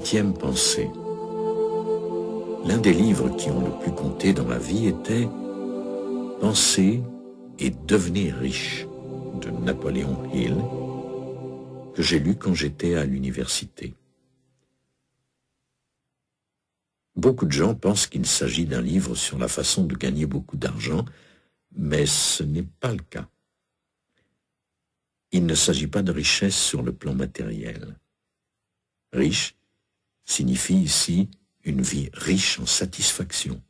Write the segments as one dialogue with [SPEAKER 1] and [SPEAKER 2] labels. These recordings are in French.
[SPEAKER 1] 8e pensée. L'un des livres qui ont le plus compté dans ma vie était « Penser et devenir riche » de Napoléon Hill, que j'ai lu quand j'étais à l'université. Beaucoup de gens pensent qu'il s'agit d'un livre sur la façon de gagner beaucoup d'argent, mais ce n'est pas le cas. Il ne s'agit pas de richesse sur le plan matériel. Riche signifie ici une vie riche en satisfaction,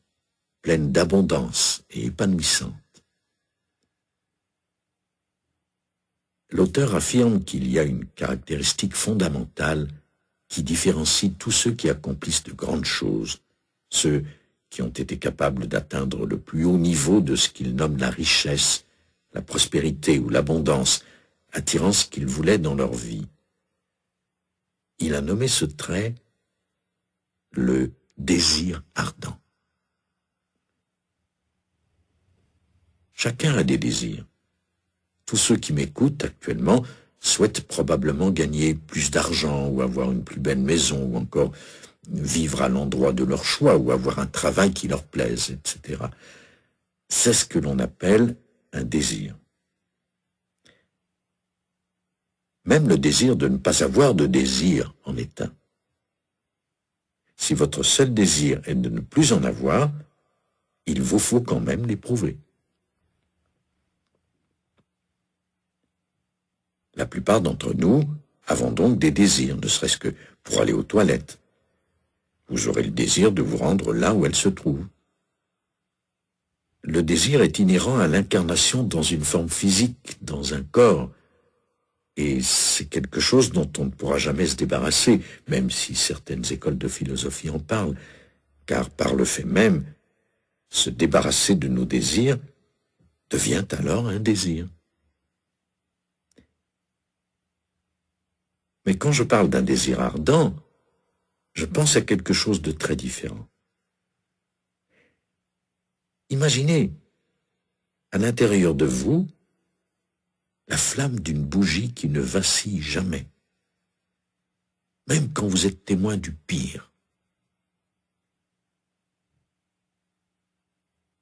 [SPEAKER 1] pleine d'abondance et épanouissante. L'auteur affirme qu'il y a une caractéristique fondamentale qui différencie tous ceux qui accomplissent de grandes choses, ceux qui ont été capables d'atteindre le plus haut niveau de ce qu'il nomme la richesse, la prospérité ou l'abondance, attirant ce qu'ils voulaient dans leur vie. Il a nommé ce trait le désir ardent. Chacun a des désirs. Tous ceux qui m'écoutent actuellement souhaitent probablement gagner plus d'argent ou avoir une plus belle maison ou encore vivre à l'endroit de leur choix ou avoir un travail qui leur plaise, etc. C'est ce que l'on appelle un désir. Même le désir de ne pas avoir de désir en est un. Si votre seul désir est de ne plus en avoir, il vous faut quand même l'éprouver. La plupart d'entre nous avons donc des désirs, ne serait-ce que pour aller aux toilettes. Vous aurez le désir de vous rendre là où elles se trouvent. Le désir est inhérent à l'incarnation dans une forme physique, dans un corps, et c'est quelque chose dont on ne pourra jamais se débarrasser, même si certaines écoles de philosophie en parlent, car par le fait même, se débarrasser de nos désirs devient alors un désir. Mais quand je parle d'un désir ardent, je pense à quelque chose de très différent. Imaginez, à l'intérieur de vous, la flamme d'une bougie qui ne vacille jamais, même quand vous êtes témoin du pire.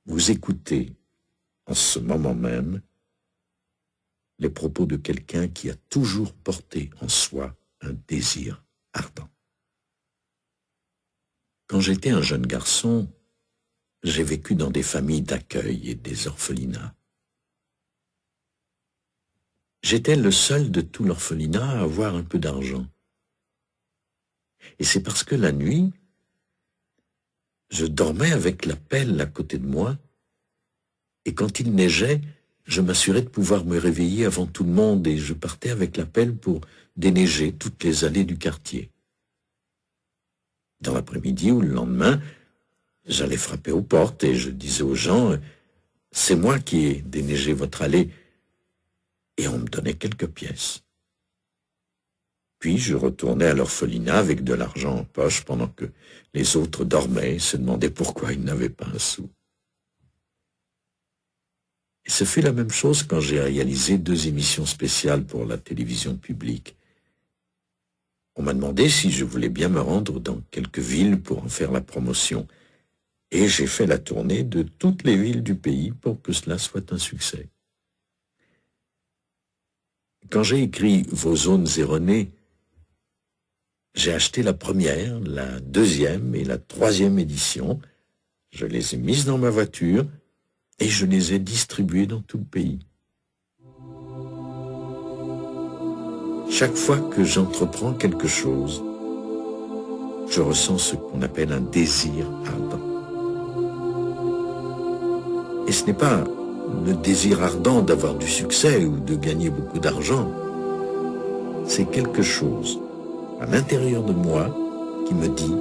[SPEAKER 1] Vous écoutez, en ce moment même, les propos de quelqu'un qui a toujours porté en soi un désir ardent. Quand j'étais un jeune garçon, j'ai vécu dans des familles d'accueil et des orphelinats. J'étais le seul de tout l'orphelinat à avoir un peu d'argent. Et c'est parce que la nuit, je dormais avec la pelle à côté de moi, et quand il neigeait, je m'assurais de pouvoir me réveiller avant tout le monde et je partais avec la pelle pour déneiger toutes les allées du quartier. Dans l'après-midi ou le lendemain, j'allais frapper aux portes et je disais aux gens « C'est moi qui ai déneigé votre allée » et on me donnait quelques pièces. Puis je retournais à l'orphelinat avec de l'argent en poche pendant que les autres dormaient et se demandaient pourquoi ils n'avaient pas un sou. Et ce fut la même chose quand j'ai réalisé 2 émissions spéciales pour la télévision publique. On m'a demandé si je voulais bien me rendre dans quelques villes pour en faire la promotion. Et j'ai fait la tournée de toutes les villes du pays pour que cela soit un succès. Quand j'ai écrit Vos zones erronées, j'ai acheté la première, la 2e et la 3e édition. Je les ai mises dans ma voiture et je les ai distribuées dans tout le pays. Chaque fois que j'entreprends quelque chose, je ressens ce qu'on appelle un désir ardent. Et ce n'est pas le désir ardent d'avoir du succès ou de gagner beaucoup d'argent. C'est quelque chose à l'intérieur de moi qui me dit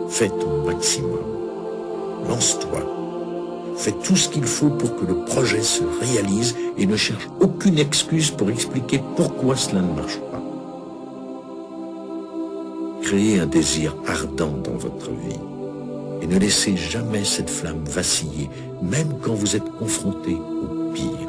[SPEAKER 1] « Fais ton maximum, lance-toi, fais tout ce qu'il faut pour que le projet se réalise et ne cherche aucune excuse pour expliquer pourquoi cela ne marche pas. » Créez un désir ardent dans votre vie et ne laissez jamais cette flamme vaciller, même quand vous êtes confronté au pire.